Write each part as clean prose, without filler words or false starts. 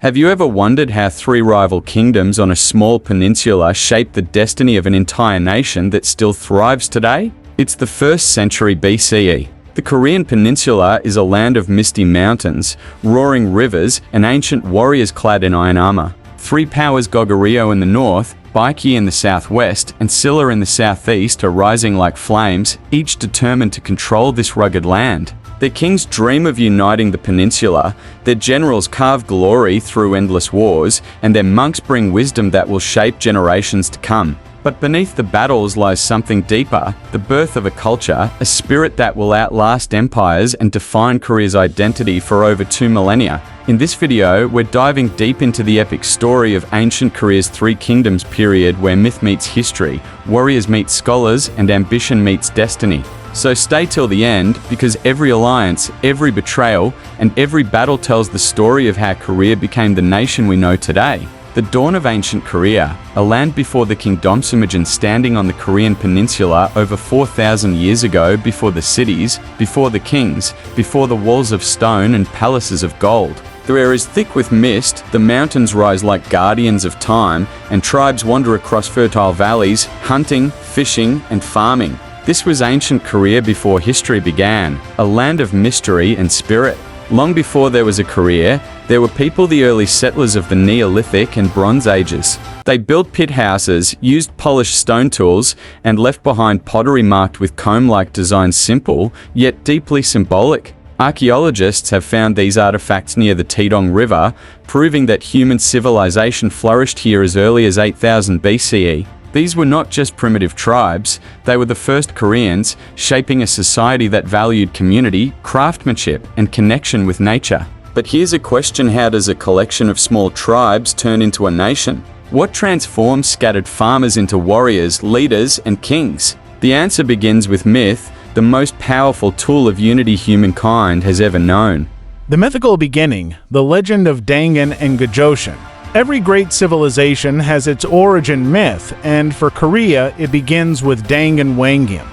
Have you ever wondered how three rival kingdoms on a small peninsula shaped the destiny of an entire nation that still thrives today? It's the 1st century BCE. The Korean Peninsula is a land of misty mountains, roaring rivers, and ancient warriors clad in iron armor. Three powers, Goguryeo in the north, Baekje in the southwest, and Silla in the southeast, are rising like flames, each determined to control this rugged land. Their kings dream of uniting the peninsula, their generals carve glory through endless wars, and their monks bring wisdom that will shape generations to come. But beneath the battles lies something deeper, the birth of a culture, a spirit that will outlast empires and define Korea's identity for over 2 millennia. In this video, we're diving deep into the epic story of ancient Korea's three kingdoms period, where myth meets history, warriors meet scholars, and ambition meets destiny. So stay till the end, because every alliance, every betrayal, and every battle tells the story of how Korea became the nation we know today. The dawn of ancient Korea, a land before the kingdoms, imagine standing on the Korean Peninsula over 4,000 years ago, before the cities, before the kings, before the walls of stone and palaces of gold. The air is thick with mist, the mountains rise like guardians of time, and tribes wander across fertile valleys, hunting, fishing, and farming. This was ancient Korea before history began, a land of mystery and spirit. Long before there was a Korea, there were people, the early settlers of the Neolithic and Bronze Ages. They built pit houses, used polished stone tools, and left behind pottery marked with comb-like designs, simple, yet deeply symbolic. Archaeologists have found these artifacts near the Taedong River, proving that human civilization flourished here as early as 8000 BCE. These were not just primitive tribes, they were the first Koreans, shaping a society that valued community, craftsmanship, and connection with nature. But here's a question: how does a collection of small tribes turn into a nation? What transforms scattered farmers into warriors, leaders, and kings? The answer begins with myth, the most powerful tool of unity humankind has ever known. The mythical beginning, the legend of Dangan and Goguryeo. Every great civilization has its origin myth, and for Korea, it begins with Dangan Wangyam,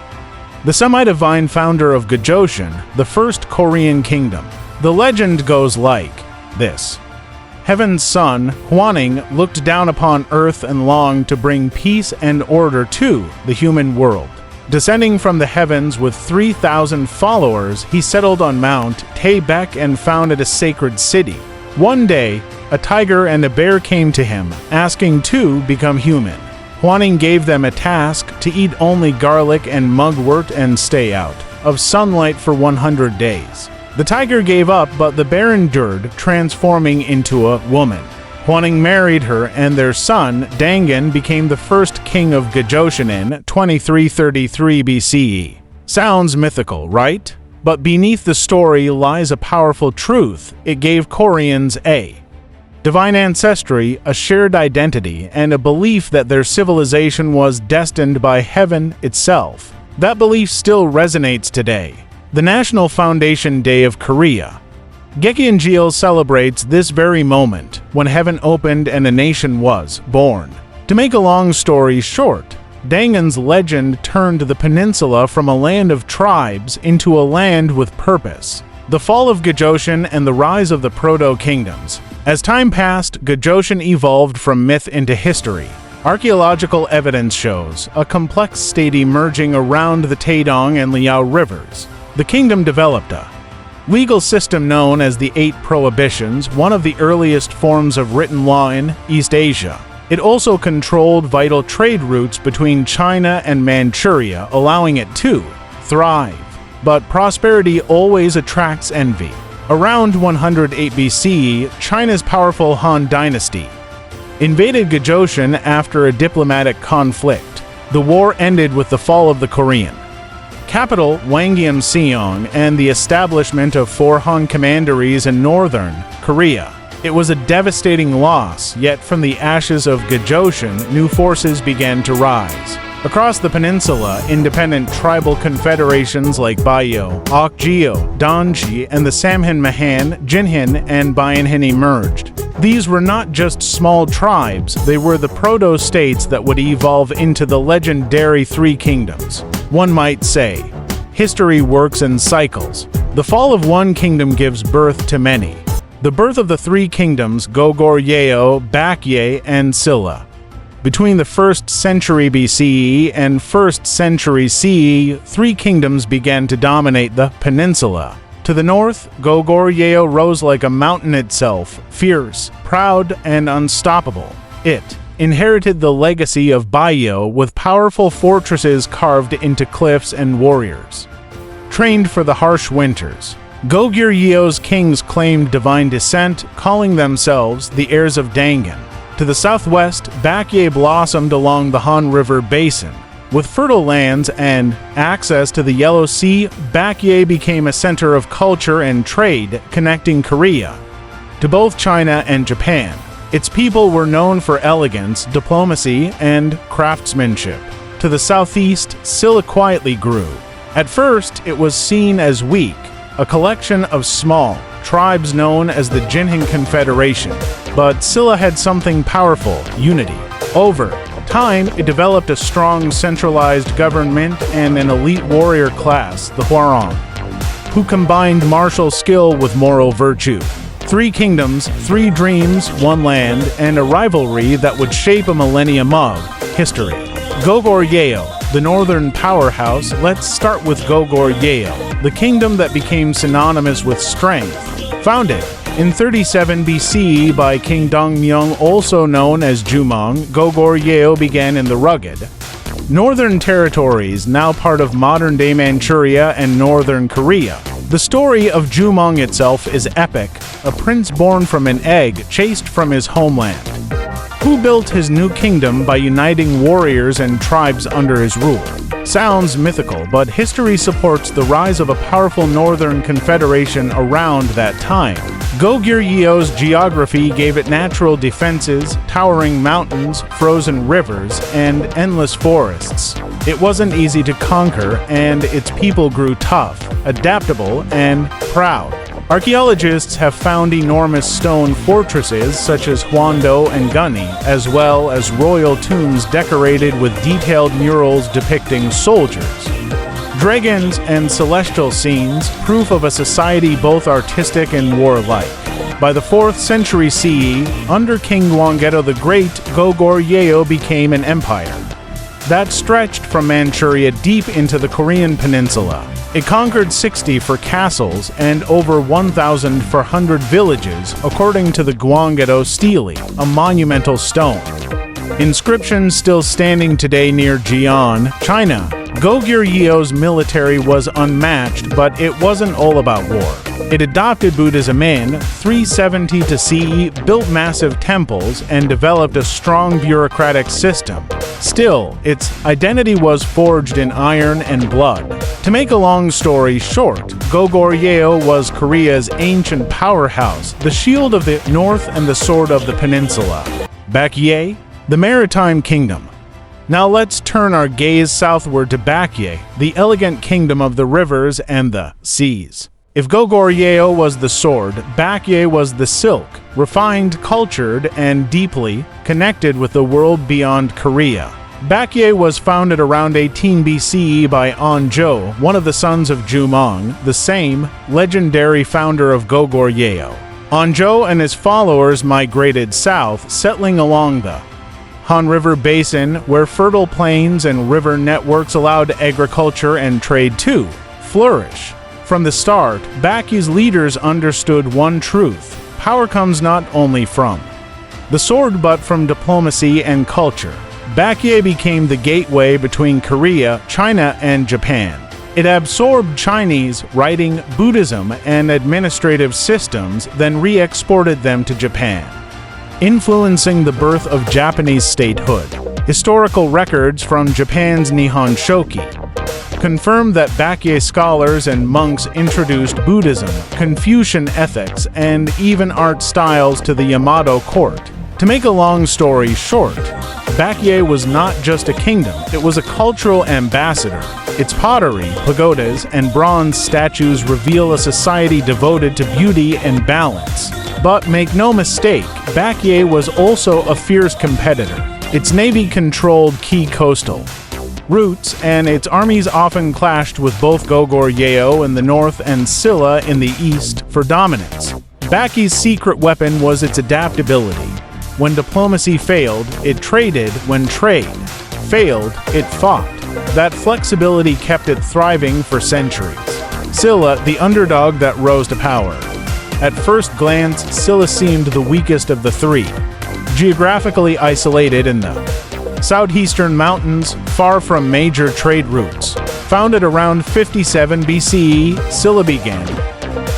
the semi-divine founder of Goguryeo, the first Korean kingdom. The legend goes like this. Heaven's son, Hwaning, looked down upon earth and longed to bring peace and order to the human world. Descending from the heavens with 3,000 followers, he settled on Mount Taebaek and founded a sacred city. One day, a tiger and a bear came to him, asking to become human. Hwaning gave them a task to eat only garlic and mugwort and stay out of sunlight for 100 days. The tiger gave up, but the bear endured, transforming into a woman. Hwaning married her, and their son, Dangan, became the first king of Goguryeo in 2333 BCE. Sounds mythical, right? But beneath the story lies a powerful truth. It gave Koreans a divine ancestry, a shared identity, and a belief that their civilization was destined by heaven itself. That belief still resonates today. The National Foundation Day of Korea. Baekje celebrates this very moment, when heaven opened and a nation was born. To make a long story short, Dangan's legend turned the peninsula from a land of tribes into a land with purpose. The fall of Goguryeo and the rise of the proto-kingdoms. As time passed, Goguryeo evolved from myth into history. Archaeological evidence shows a complex state emerging around the Taedong and Liao rivers. The kingdom developed a legal system known as the Eight Prohibitions, one of the earliest forms of written law in East Asia. It also controlled vital trade routes between China and Manchuria, allowing it to thrive. But prosperity always attracts envy. Around 108 BCE, China's powerful Han dynasty invaded Goguryeo after a diplomatic conflict. The war ended with the fall of the Korean capital, Wangyam, and the establishment of 4 Han commanderies in northern Korea. It was a devastating loss, yet from the ashes of Goguryeo, new forces began to rise. Across the peninsula, independent tribal confederations like Baekje, Okjeo, Donji, and the Samhan Mahan, Jinhin, and Bayanhin emerged. These were not just small tribes, they were the proto-states that would evolve into the legendary Three Kingdoms. One might say, history works in cycles. The fall of one kingdom gives birth to many. The birth of the three kingdoms, Goguryeo, Baekje, and Silla. Between the 1st century BCE and 1st century CE, three kingdoms began to dominate the peninsula. To the north, Goguryeo rose like a mountain itself, fierce, proud, and unstoppable. It inherited the legacy of Baekje with powerful fortresses carved into cliffs and warriors trained for the harsh winters. Goguryeo's kings claimed divine descent, calling themselves the heirs of Dangan. To the southwest, Baekje blossomed along the Han River basin. With fertile lands and access to the Yellow Sea, Baekje became a center of culture and trade, connecting Korea to both China and Japan. Its people were known for elegance, diplomacy, and craftsmanship. To the southeast, Silla quietly grew. At first, it was seen as weak, a collection of small tribes known as the Jinhan Confederation. But Silla had something powerful: unity. Over time, it developed a strong centralized government and an elite warrior class, the Hwarang, who combined martial skill with moral virtue. Three kingdoms, three dreams, one land, and a rivalry that would shape a millennium of history. Goguryeo, the northern powerhouse. Let's start with Goguryeo, the kingdom that became synonymous with strength. Founded in 37 BCE by King Dongmyung, also known as Jumong, Goguryeo began in the rugged northern territories, now part of modern-day Manchuria and northern Korea. The story of Jumong itself is epic, a prince born from an egg chased from his homeland, who built his new kingdom by uniting warriors and tribes under his rule. Sounds mythical, but history supports the rise of a powerful northern confederation around that time. Goguryeo's geography gave it natural defenses, towering mountains, frozen rivers, and endless forests. It wasn't easy to conquer, and its people grew tough, adaptable, and proud. Archaeologists have found enormous stone fortresses such as Hwando and Gunny, as well as royal tombs decorated with detailed murals depicting soldiers, dragons, and celestial scenes, proof of a society both artistic and warlike. By the 4th century CE, under King Gwanggaeto the Great, Goguryeo became an empire that stretched from Manchuria deep into the Korean Peninsula. It conquered 60 for castles and over 1,400 villages, according to the Gwanggaeto stele, a monumental stone. Inscriptions still standing today near Jian, China. Goguryeo's military was unmatched, but it wasn't all about war. It adopted Buddhism in 370 to CE, built massive temples, and developed a strong bureaucratic system. Still, its identity was forged in iron and blood. To make a long story short, Goguryeo was Korea's ancient powerhouse, the shield of the north and the sword of the peninsula. Baekje, the maritime kingdom. Now let's turn our gaze southward to Baekje, the elegant kingdom of the rivers and the seas. If Goguryeo was the sword, Baekje was the silk, refined, cultured, and deeply connected with the world beyond Korea. Baekje was founded around 18 BCE by Anjo, one of the sons of Jumong, the same legendary founder of Goguryeo. Anjo and his followers migrated south, settling along the Han River basin, where fertile plains and river networks allowed agriculture and trade to flourish. From the start, Baekje's leaders understood one truth: power comes not only from the sword but from diplomacy and culture. Baekje became the gateway between Korea, China, and Japan. It absorbed Chinese writing, Buddhism, and administrative systems, then re-exported them to Japan, influencing the birth of Japanese statehood. Historical records from Japan's Nihon Shoki confirm that Baekje scholars and monks introduced Buddhism, Confucian ethics, and even art styles to the Yamato court. To make a long story short, Baekje was not just a kingdom, it was a cultural ambassador. Its pottery, pagodas, and bronze statues reveal a society devoted to beauty and balance. But make no mistake, Baekje was also a fierce competitor. Its navy controlled key coastal routes, and its armies often clashed with both Goguryeo in the north and Silla in the east for dominance. Baekje's secret weapon was its adaptability. When diplomacy failed, it traded. When trade failed, it fought. That flexibility kept it thriving for centuries. Silla, the underdog that rose to power. At first glance, Silla seemed the weakest of the three. Geographically isolated in the southeastern mountains, far from major trade routes. Founded around 57 BCE, Silla began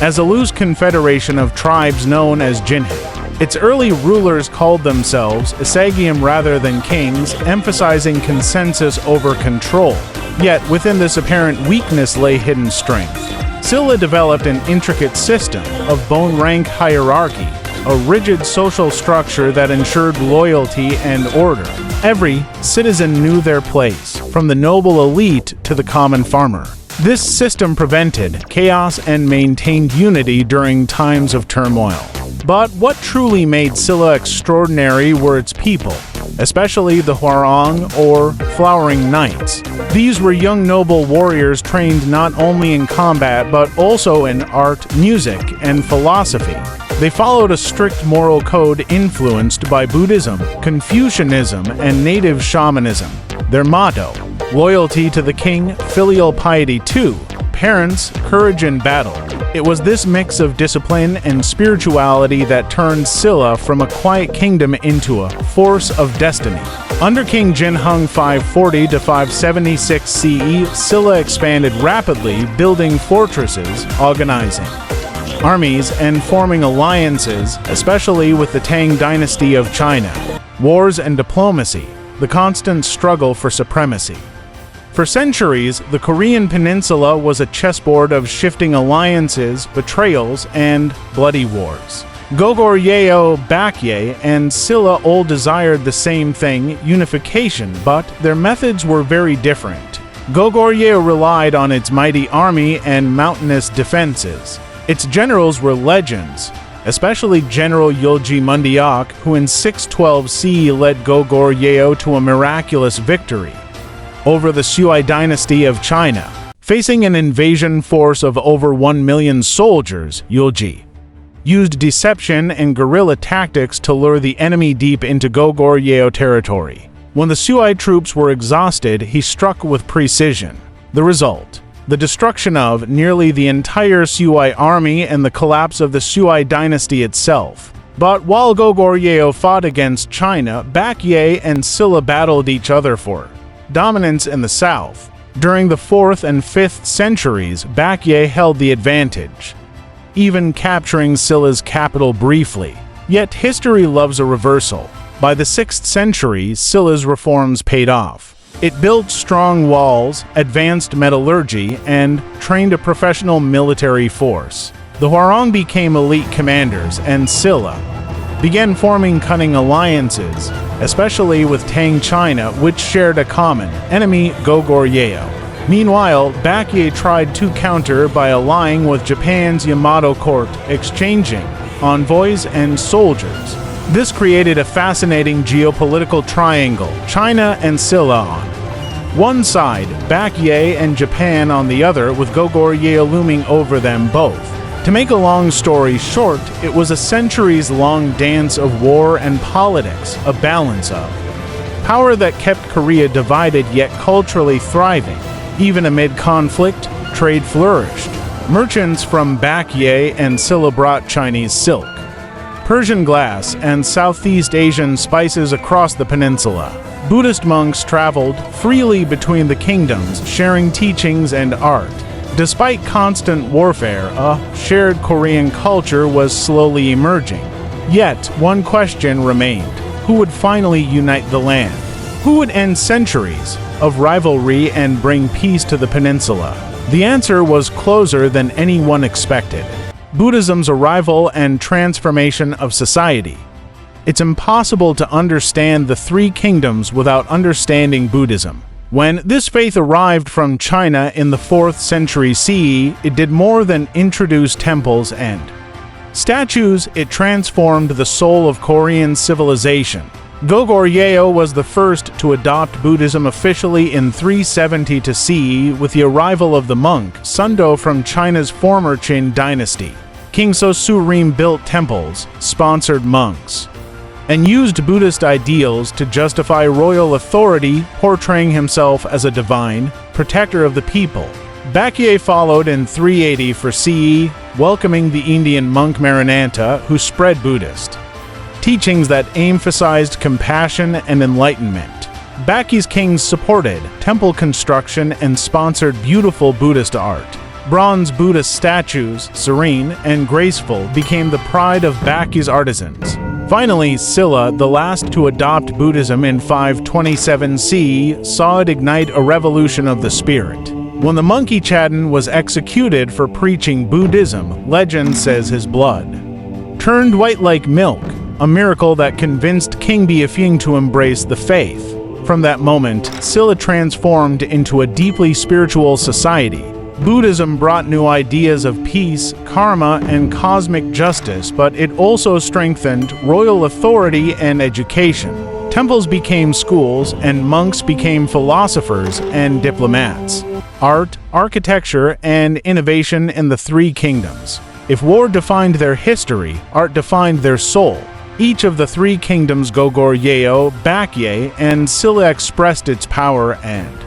as a loose confederation of tribes known as Jinhe. Its early rulers called themselves Isagium rather than kings, emphasizing consensus over control. Yet, within this apparent weakness lay hidden strength. Silla developed an intricate system of bone rank hierarchy, a rigid social structure that ensured loyalty and order. Every citizen knew their place, from the noble elite to the common farmer. This system prevented chaos and maintained unity during times of turmoil. But what truly made Silla extraordinary were its people, especially the Hwarang, or Flowering Knights. These were young noble warriors trained not only in combat but also in art, music, and philosophy. They followed a strict moral code influenced by Buddhism, Confucianism, and native shamanism. Their motto: loyalty to the king, filial piety to parents, courage in battle. It was this mix of discipline and spirituality that turned Silla from a quiet kingdom into a force of destiny. Under King Jinhung 540 to 576 CE, Silla expanded rapidly, building fortresses, organizing armies, and forming alliances, especially with the Tang dynasty of China. Wars and diplomacy, the constant struggle for supremacy. For centuries, the Korean Peninsula was a chessboard of shifting alliances, betrayals, and bloody wars. Goguryeo, Baekje, and Silla all desired the same thing, unification, but their methods were very different. Goguryeo relied on its mighty army and mountainous defenses. Its generals were legends, especially General Yulji Mundiak, who in 612 CE led Goguryeo to a miraculous victory over the Sui dynasty of China. Facing an invasion force of over 1 million soldiers, Yulji used deception and guerrilla tactics to lure the enemy deep into Goguryeo territory. When the Sui troops were exhausted, he struck with precision. The result: the destruction of nearly the entire Sui army and the collapse of the Sui dynasty itself. But while Goguryeo fought against China, Baekje and Silla battled each other for dominance in the south. During the 4th and 5th centuries, Baekje held the advantage, even capturing Silla's capital briefly. Yet history loves a reversal. By the 6th century, Silla's reforms paid off. It built strong walls, advanced metallurgy, and trained a professional military force. The Hwarang became elite commanders, and Silla began forming cunning alliances, especially with Tang China, which shared a common enemy, Goguryeo. Meanwhile, Baekje tried to counter by allying with Japan's Yamato court, exchanging envoys and soldiers. This created a fascinating geopolitical triangle, China and Silla on one side, Baekje and Japan on the other, with Goguryeo looming over them both. To make a long story short, it was a centuries-long dance of war and politics, a balance of power that kept Korea divided yet culturally thriving. Even amid conflict, trade flourished. Merchants from Baekje and Silla brought Chinese silk, Persian glass, and Southeast Asian spices across the peninsula. Buddhist monks traveled freely between the kingdoms, sharing teachings and art. Despite constant warfare, a shared Korean culture was slowly emerging. Yet, one question remained: who would finally unite the land? Who would end centuries of rivalry and bring peace to the peninsula? The answer was closer than anyone expected: Buddhism's arrival and transformation of society. It's impossible to understand the three kingdoms without understanding Buddhism. When this faith arrived from China in the 4th century CE, it did more than introduce temples and statues. It transformed the soul of Korean civilization. Goguryeo was the first to adopt Buddhism officially in 370 CE with the arrival of the monk Sundo from China's former Qin dynasty. King Sosurim built temples, sponsored monks, and used Buddhist ideals to justify royal authority, portraying himself as a divine protector of the people. Baekje followed in 380 for CE, welcoming the Indian monk Maranatha, who spread Buddhist teachings that emphasized compassion and enlightenment. Baekje's kings supported temple construction and sponsored beautiful Buddhist art. Bronze Buddhist statues, serene and graceful, became the pride of Baekje's artisans. Finally, Silla, the last to adopt Buddhism in 527 CE, saw it ignite a revolution of the spirit. When the monkey Chadden was executed for preaching Buddhism, legend says his blood turned white like milk, a miracle that convinced King Baekje to embrace the faith. From that moment, Silla transformed into a deeply spiritual society. Buddhism brought new ideas of peace, karma, and cosmic justice, but it also strengthened royal authority and education. Temples became schools, and monks became philosophers and diplomats. Art, architecture, and innovation in the three kingdoms. If war defined their history, art defined their soul. Each of the three kingdoms, Goguryeo, Baekje, and Silla, expressed its power and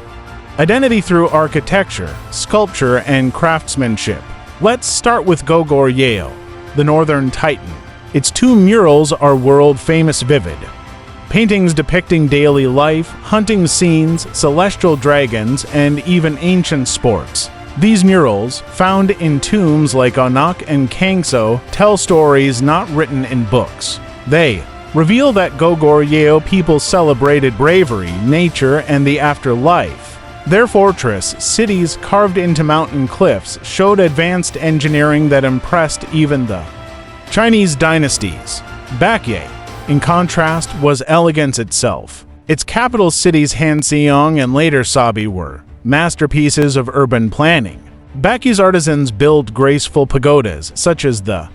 identity through architecture, sculpture, and craftsmanship. Let's start with Goguryeo, the northern titan. Its two murals are world-famous vivid paintings depicting daily life, hunting scenes, celestial dragons, and even ancient sports. These murals, found in tombs like Anak and Kangso, tell stories not written in books. They reveal that Goguryeo people celebrated bravery, nature, and the afterlife. Their fortress, cities carved into mountain cliffs, showed advanced engineering that impressed even the Chinese dynasties. Baekje, in contrast, was elegance itself. Its capital cities Hanseong and later Sabi were masterpieces of urban planning. Baekje's artisans built graceful pagodas, such as the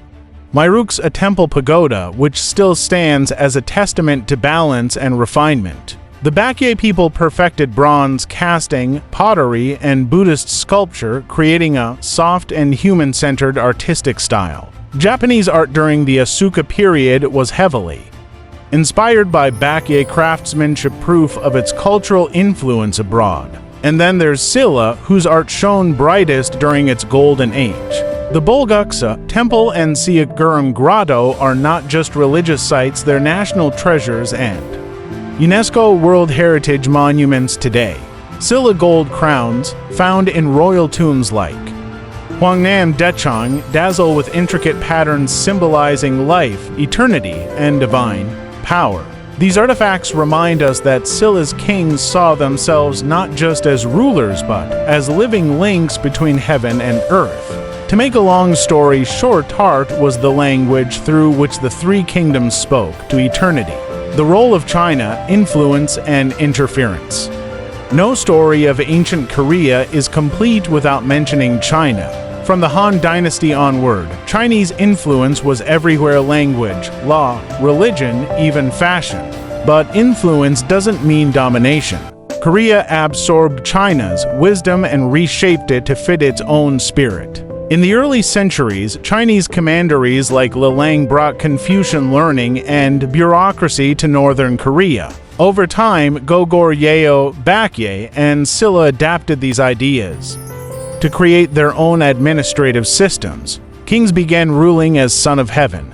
Myruk's, a temple pagoda, which still stands as a testament to balance and refinement. The Baekje people perfected bronze casting, pottery, and Buddhist sculpture, creating a soft and human-centered artistic style. Japanese art during the Asuka period was heavily inspired by Baekje craftsmanship, proof of its cultural influence abroad. And then there's Silla, whose art shone brightest during its golden age. The Bulguksa Temple and Siaguram Grotto are not just religious sites, they're national treasures and UNESCO World Heritage Monuments today. Silla gold crowns, found in royal tombs like Hwangnam Dechang, dazzle with intricate patterns symbolizing life, eternity, and divine power. These artifacts remind us that Silla's kings saw themselves not just as rulers but as living links between heaven and earth. To make a long story short, art was the language through which the three kingdoms spoke to eternity. The role of China, influence, and interference. No story of ancient Korea is complete without mentioning China. From the Han Dynasty onward, Chinese influence was everywhere: language, law, religion, even fashion. But influence doesn't mean domination. Korea absorbed China's wisdom and reshaped it to fit its own spirit. In the early centuries, Chinese commanderies like Lilang brought Confucian learning and bureaucracy to northern Korea. Over time, Goguryeo, Baekje, and Silla adapted these ideas to create their own administrative systems. Kings began ruling as Son of Heaven,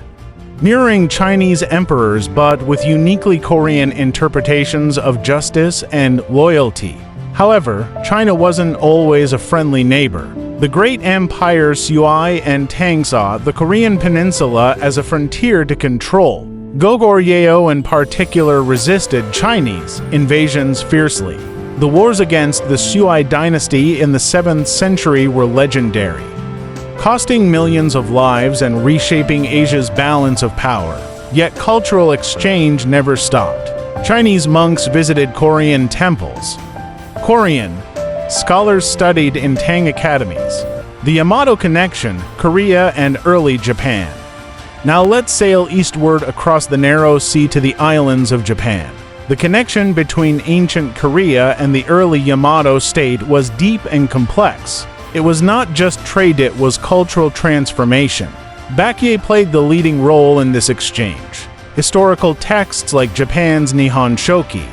mirroring Chinese emperors but with uniquely Korean interpretations of justice and loyalty. However, China wasn't always a friendly neighbor. The great empires Sui and Tang saw the Korean Peninsula as a frontier to control. Goguryeo in particular resisted Chinese invasions fiercely. The wars against the Sui dynasty in the 7th century were legendary, costing millions of lives and reshaping Asia's balance of power. Yet cultural exchange never stopped. Chinese monks visited Korean temples. Korean scholars studied in Tang academies. The Yamato connection, Korea and early Japan. Now let's sail eastward across the narrow sea to the islands of Japan. The connection between ancient Korea and the early Yamato state was deep and complex. It was not just trade, it was cultural transformation. Baekje played the leading role in this exchange. Historical texts like Japan's Nihon Shoki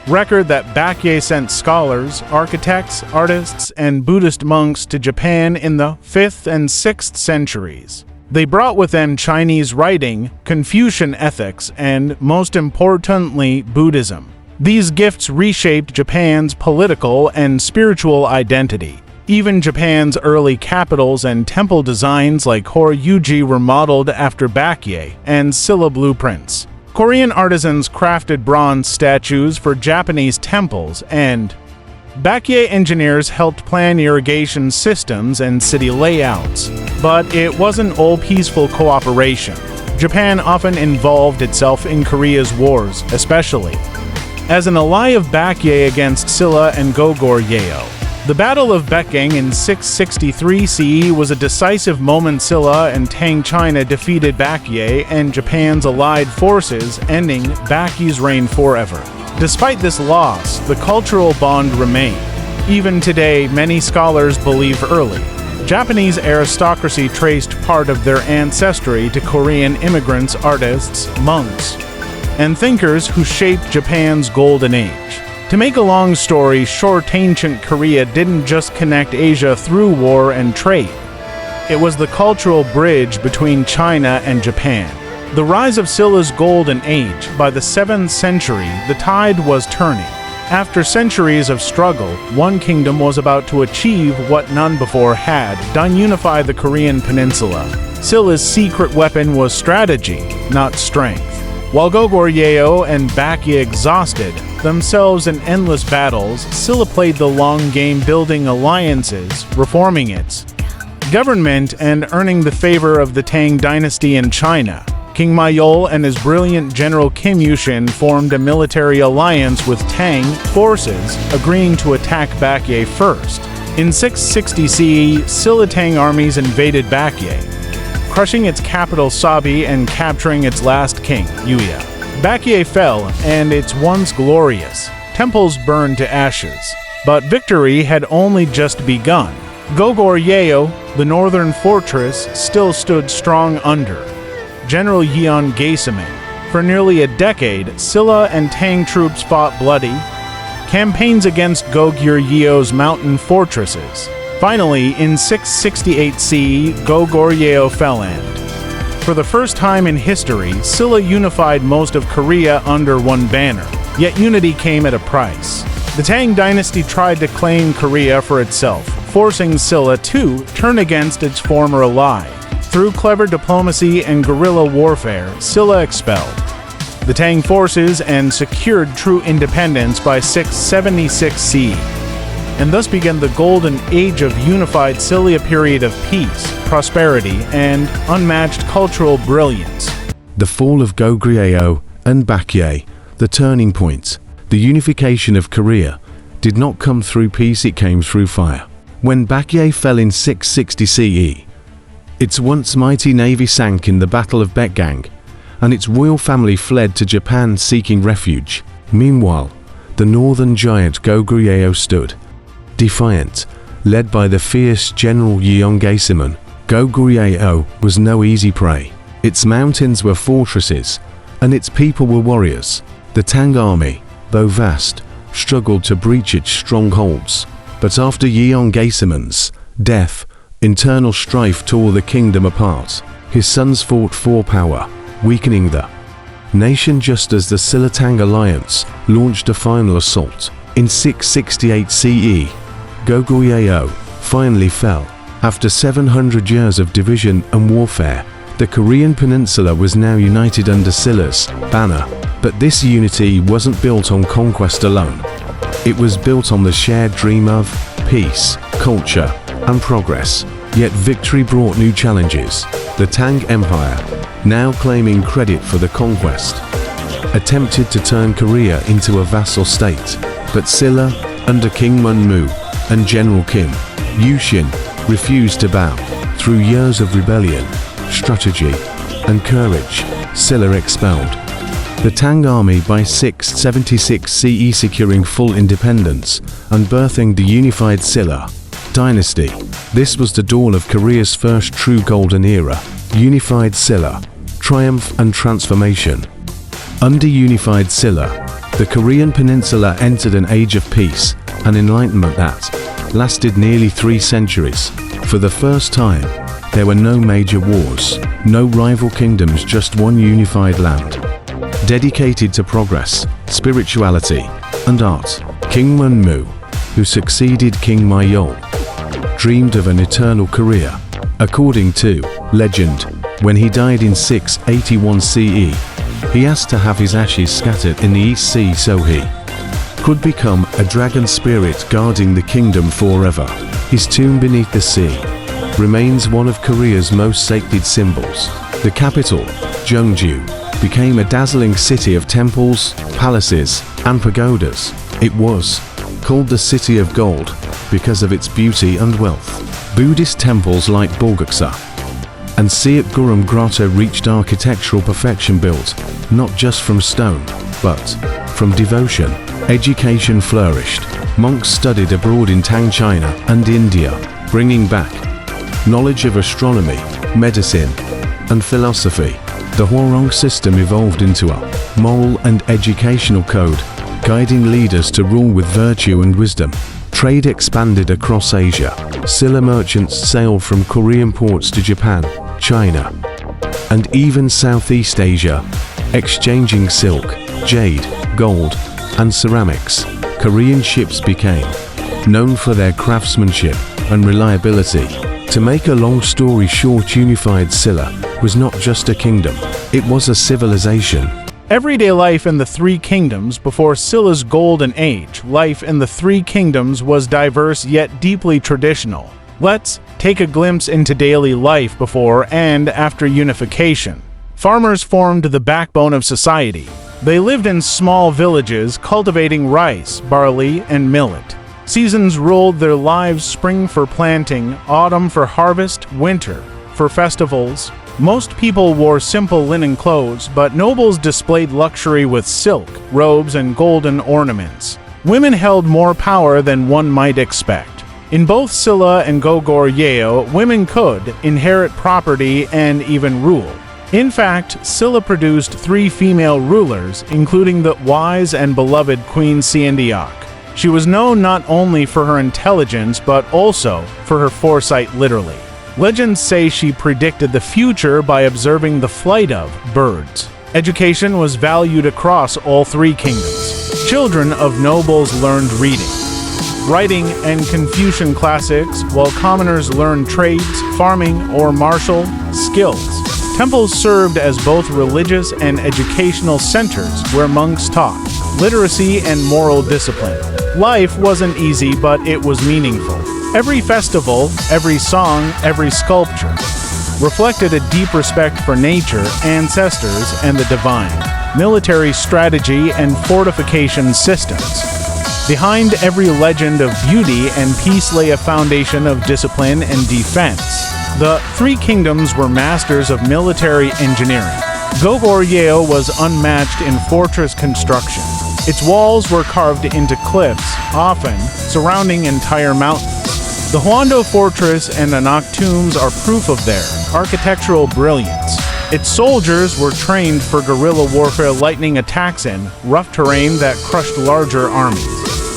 record that Baekje sent scholars, architects, artists, and Buddhist monks to Japan in the 5th and 6th centuries. They brought with them Chinese writing, Confucian ethics, and, most importantly, Buddhism. These gifts reshaped Japan's political and spiritual identity. Even Japan's early capitals and temple designs like Horyuji were modeled after Baekje and Silla blueprints. Korean artisans crafted bronze statues for Japanese temples, and Baekje engineers helped plan irrigation systems and city layouts. But it wasn't all peaceful cooperation. Japan often involved itself in Korea's wars, especially as an ally of Baekje against Silla and Goguryeo. The Battle of Baekje in 663 CE was a decisive moment. Silla and Tang China defeated Baekje and Japan's allied forces, ending Baekje's reign forever. Despite this loss, the cultural bond remained. Even today, many scholars believe early Japanese aristocracy traced part of their ancestry to Korean immigrants, artists, monks, and thinkers who shaped Japan's golden age. To make a long story short, ancient Korea didn't just connect Asia through war and trade. It was the cultural bridge between China and Japan. The rise of Silla's golden age. By the 7th century, the tide was turning. After centuries of struggle, one kingdom was about to achieve what none before had done: unify the Korean Peninsula. Silla's secret weapon was strategy, not strength. While Goguryeo and Baekje exhausted themselves in endless battles, Silla played the long game, building alliances, reforming its government, and earning the favor of the Tang dynasty in China. King Mayol and his brilliant general Kim Yushin formed a military alliance with Tang forces, agreeing to attack Baekje first. In 660 CE, Silla Tang armies invaded Baekje, crushing its capital Sabi and capturing its last king, Yuya. Baekje fell, and its once glorious temples burned to ashes. But victory had only just begun. Goguryeo, the northern fortress, still stood strong under General Yeon Gaesaman. For nearly a decade, Silla and Tang troops fought bloody campaigns against Goguryeo's mountain fortresses. Finally, in 668 CE, Goguryeo fell, and for the first time in history, Silla unified most of Korea under one banner. Yet unity came at a price. The Tang dynasty tried to claim Korea for itself, forcing Silla to turn against its former ally. Through clever diplomacy and guerrilla warfare, Silla expelled the Tang forces and secured true independence by 676 CE. And thus began the golden age of unified Silla, a period of peace, prosperity, and unmatched cultural brilliance. The fall of Goguryeo and Baekje, the turning point. The unification of Korea did not come through peace, it came through fire. When Baekje fell in 660 CE, its once mighty navy sank in the Battle of Baekje, and its royal family fled to Japan seeking refuge. Meanwhile, the northern giant Goguryeo stood defiant, led by the fierce General Yeon Gaesaman. Goguryeo was no easy prey. Its mountains were fortresses, and its people were warriors. The Tang army, though vast, struggled to breach its strongholds. But after Yeon Gaesaman's death, internal strife tore the kingdom apart. His sons fought for power, weakening the nation just as the Silla-Tang alliance launched a final assault. In 668 CE, Goguryeo finally fell. After 700 years of division and warfare, the Korean Peninsula was now united under Silla's banner. But this unity wasn't built on conquest alone. It was built on the shared dream of peace, culture, and progress. Yet victory brought new challenges. The Tang Empire, now claiming credit for the conquest, attempted to turn Korea into a vassal state. But Silla, under King Munmu and General Kim Yushin, refused to bow. Through years of rebellion, strategy, and courage, Silla expelled the Tang army by 676 CE, securing full independence and birthing the unified Silla dynasty. This was the dawn of Korea's first true golden era. Unified Silla, Triumph and Transformation. Under unified Silla, the Korean Peninsula entered an age of peace and enlightenment that lasted nearly 3 centuries. For the first time, there were no major wars, no rival kingdoms, just one unified land, dedicated to progress, spirituality, and art. King Munmu, who succeeded King Myol, dreamed of an eternal Korea. According to legend, when he died in 681 CE, he asked to have his ashes scattered in the East Sea so he could become a dragon spirit guarding the kingdom forever. His tomb beneath the sea remains one of Korea's most sacred symbols. The capital, Jeongju, became a dazzling city of temples, palaces, and pagodas. It was called the City of Gold because of its beauty and wealth. Buddhist temples like Baekje and Seokguram Grotto reached architectural perfection, built not just from stone, but from devotion. Education flourished. Monks studied abroad in Tang, China and India, bringing back knowledge of astronomy, medicine, and philosophy. The Hwarong system evolved into a moral and educational code, guiding leaders to rule with virtue and wisdom. Trade expanded across Asia. Silla merchants sailed from Korean ports to Japan, China, and even Southeast Asia, exchanging silk, jade, gold, and ceramics. Korean ships became known for their craftsmanship and reliability. To make a long story short, unified Silla was not just a kingdom, it was a civilization. Everyday life in the Three Kingdoms before Silla's golden age, life in the Three Kingdoms was diverse yet deeply traditional. Let's take a glimpse into daily life before and after unification. Farmers formed the backbone of society. They lived in small villages cultivating rice, barley, and millet. Seasons ruled their lives: spring for planting, autumn for harvest, winter for festivals. Most people wore simple linen clothes, but nobles displayed luxury with silk, robes, and golden ornaments. Women held more power than one might expect. In both Silla and Goguryeo, women could inherit property and even rule. In fact, Silla produced 3 female rulers, including the wise and beloved Queen Silla. She was known not only for her intelligence, but also for her foresight, literally. Legends say she predicted the future by observing the flight of birds. Education was valued across all 3 kingdoms. Children of nobles learned reading, writing, and Confucian classics, while commoners learned trades, farming, or martial skills. Temples served as both religious and educational centers where monks taught literacy and moral discipline. Life wasn't easy, but it was meaningful. Every festival, every song, every sculpture reflected a deep respect for nature, ancestors, and the divine. Military strategy and fortification systems. Behind every legend of beauty and peace lay a foundation of discipline and defense. The 3 kingdoms were masters of military engineering. Goguryeo was unmatched in fortress construction. Its walls were carved into cliffs, often surrounding entire mountains. The Hwando Fortress and Anak tombs are proof of their architectural brilliance. Its soldiers were trained for guerrilla warfare, lightning attacks in rough terrain that crushed larger armies.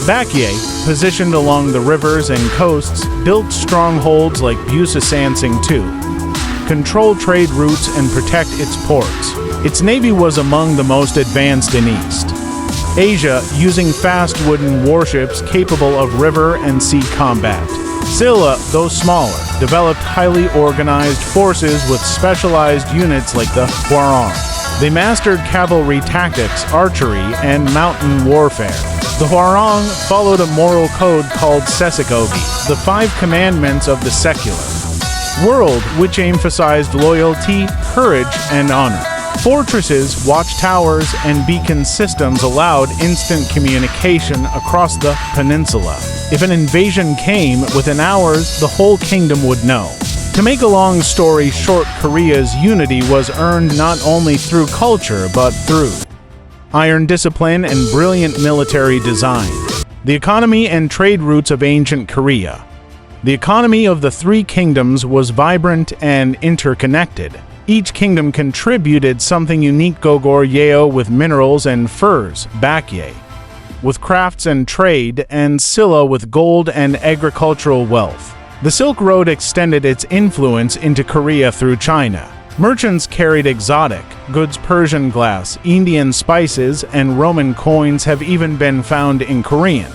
Baekje, positioned along the rivers and coasts, built strongholds like Busasansing II, control trade routes and protect its ports. Its navy was among the most advanced in East Asia, using fast wooden warships capable of river and sea combat. Silla, though smaller, developed highly organized forces with specialized units like the Hwarong. They mastered cavalry tactics, archery, and mountain warfare. The Hwarong followed a moral code called Sesekogi, the 5 commandments of the secular world, which emphasized loyalty, courage, and honor. Fortresses, watchtowers, and beacon systems allowed instant communication across the peninsula. If an invasion came, within hours, the whole kingdom would know. To make a long story short, Korea's unity was earned not only through culture, but through iron discipline and brilliant military design. The economy and trade routes of ancient Korea. The economy of the three kingdoms was vibrant and interconnected. Each kingdom contributed something unique: Goguryeo with minerals and furs, Baekje with crafts and trade, and Silla with gold and agricultural wealth. The Silk Road extended its influence into Korea through China. Merchants carried exotic goods, Persian glass, Indian spices, and Roman coins have even been found in Korean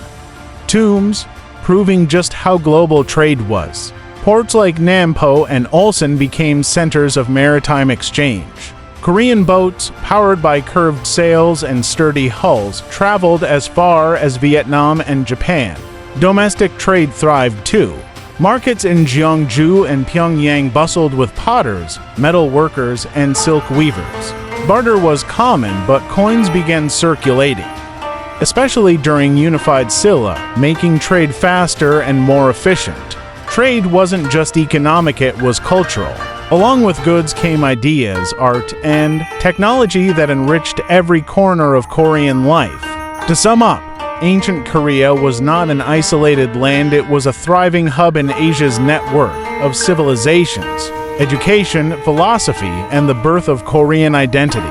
tombs, proving just how global trade was. Ports like Nampo and Ulsan became centers of maritime exchange. Korean boats, powered by curved sails and sturdy hulls, traveled as far as Vietnam and Japan. Domestic trade thrived too. Markets in Gyeongju and Pyongyang bustled with potters, metal workers, and silk weavers. Barter was common, but coins began circulating, especially during unified Silla, making trade faster and more efficient. Trade wasn't just economic, it was cultural. Along with goods came ideas, art, and technology that enriched every corner of Korean life. To sum up, ancient Korea was not an isolated land, it was a thriving hub in Asia's network of civilizations, education, philosophy, and the birth of Korean identity.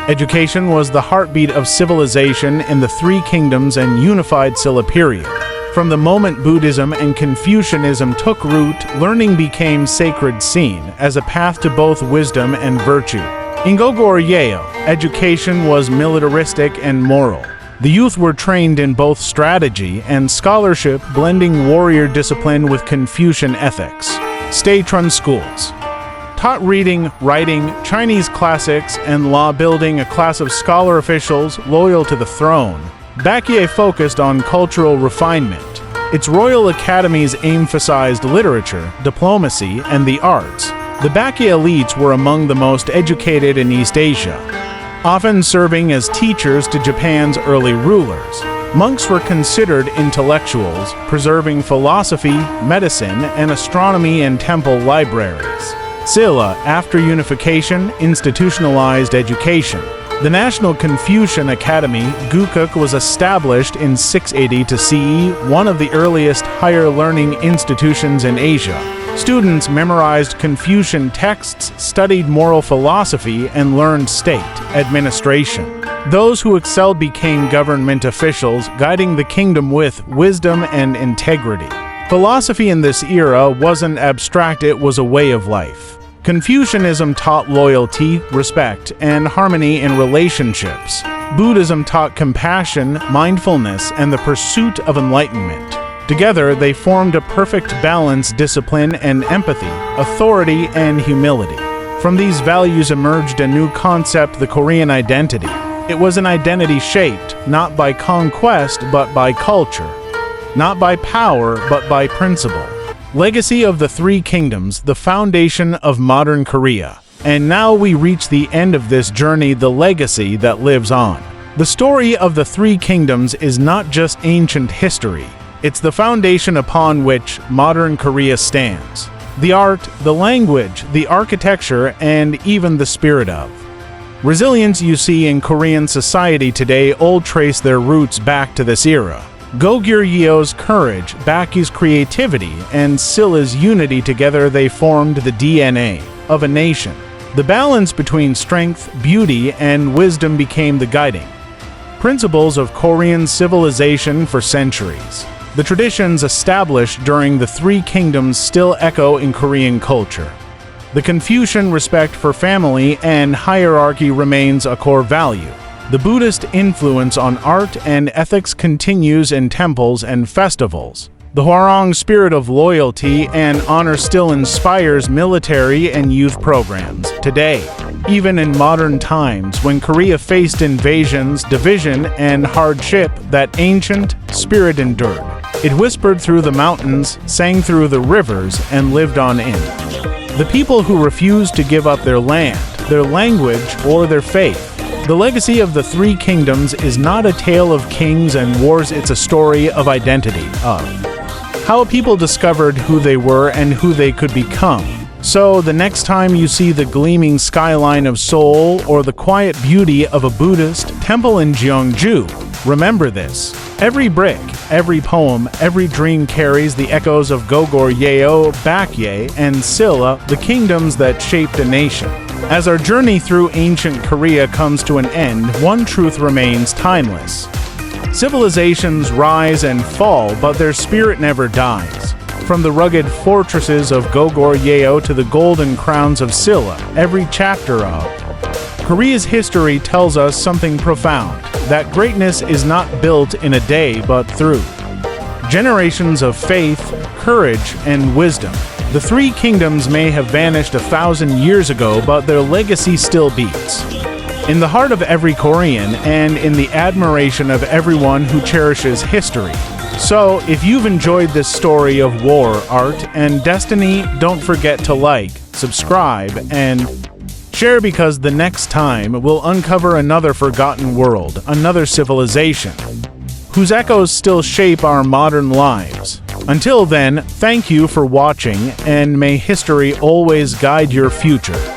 Education was the heartbeat of civilization in the Three Kingdoms and unified Silla period. From the moment Buddhism and Confucianism took root, learning became sacred, seen as a path to both wisdom and virtue. In Goguryeo, education was militaristic and moral. The youth were trained in both strategy and scholarship, blending warrior discipline with Confucian ethics. State-run schools taught reading, writing, Chinese classics, and law, building a class of scholar officials loyal to the throne. Baekje focused on cultural refinement. Its royal academies emphasized literature, diplomacy, and the arts. The Baekje elites were among the most educated in East Asia, often serving as teachers to Japan's early rulers. Monks were considered intellectuals, preserving philosophy, medicine, and astronomy in temple libraries. Silla, after unification, institutionalized education. The National Confucian Academy, Gukuk, was established in 680 to CE, one of the earliest higher learning institutions in Asia. Students memorized Confucian texts, studied moral philosophy, and learned state administration. Those who excelled became government officials, guiding the kingdom with wisdom and integrity. Philosophy in this era wasn't abstract, it was a way of life. Confucianism taught loyalty, respect, and harmony in relationships. Buddhism taught compassion, mindfulness, and the pursuit of enlightenment. Together, they formed a perfect balance: discipline and empathy, authority and humility. From these values emerged a new concept, the Korean identity. It was an identity shaped not by conquest but by culture, not by power but by principle. Legacy of the Three Kingdoms, the foundation of modern Korea. And now we reach the end of this journey, the legacy that lives on. The story of the Three Kingdoms is not just ancient history, it's the foundation upon which modern Korea stands. The art, the language, the architecture, and even the spirit of resilience you see in Korean society today all trace their roots back to this era. Goguryeo's courage, Baekje's creativity, and Silla's unity, together they formed the DNA of a nation. The balance between strength, beauty, and wisdom became the guiding principles of Korean civilization for centuries. The traditions established during the Three Kingdoms still echo in Korean culture. The Confucian respect for family and hierarchy remains a core value. The Buddhist influence on art and ethics continues in temples and festivals. The Hwarang spirit of loyalty and honor still inspires military and youth programs today. Even in modern times, when Korea faced invasions, division, and hardship, that ancient spirit endured. It whispered through the mountains, sang through the rivers, and lived on in. The people who refused to give up their land, their language, or their faith. The legacy of the Three Kingdoms is not a tale of kings and wars, it's a story of identity, of how people discovered who they were and who they could become. So, the next time you see the gleaming skyline of Seoul or the quiet beauty of a Buddhist temple in Gyeongju, remember this: Every brick, every poem, every dream carries the echoes of Goguryeo, Baekje, and Silla, the kingdoms that shaped a nation. As our journey through ancient Korea comes to an end, one truth remains timeless. Civilizations rise and fall, but their spirit never dies. From the rugged fortresses of Goguryeo to the golden crowns of Silla, every chapter of Korea's history tells us something profound, that greatness is not built in a day but through generations of faith, courage, and wisdom. The three kingdoms may have vanished 1,000 years ago, but their legacy still beats in the heart of every Korean and in the admiration of everyone who cherishes history. So, if you've enjoyed this story of war, art, and destiny, don't forget to like, subscribe, and share, because the next time we'll uncover another forgotten world, another civilization, whose echoes still shape our modern lives. Until then, thank you for watching, and may history always guide your future.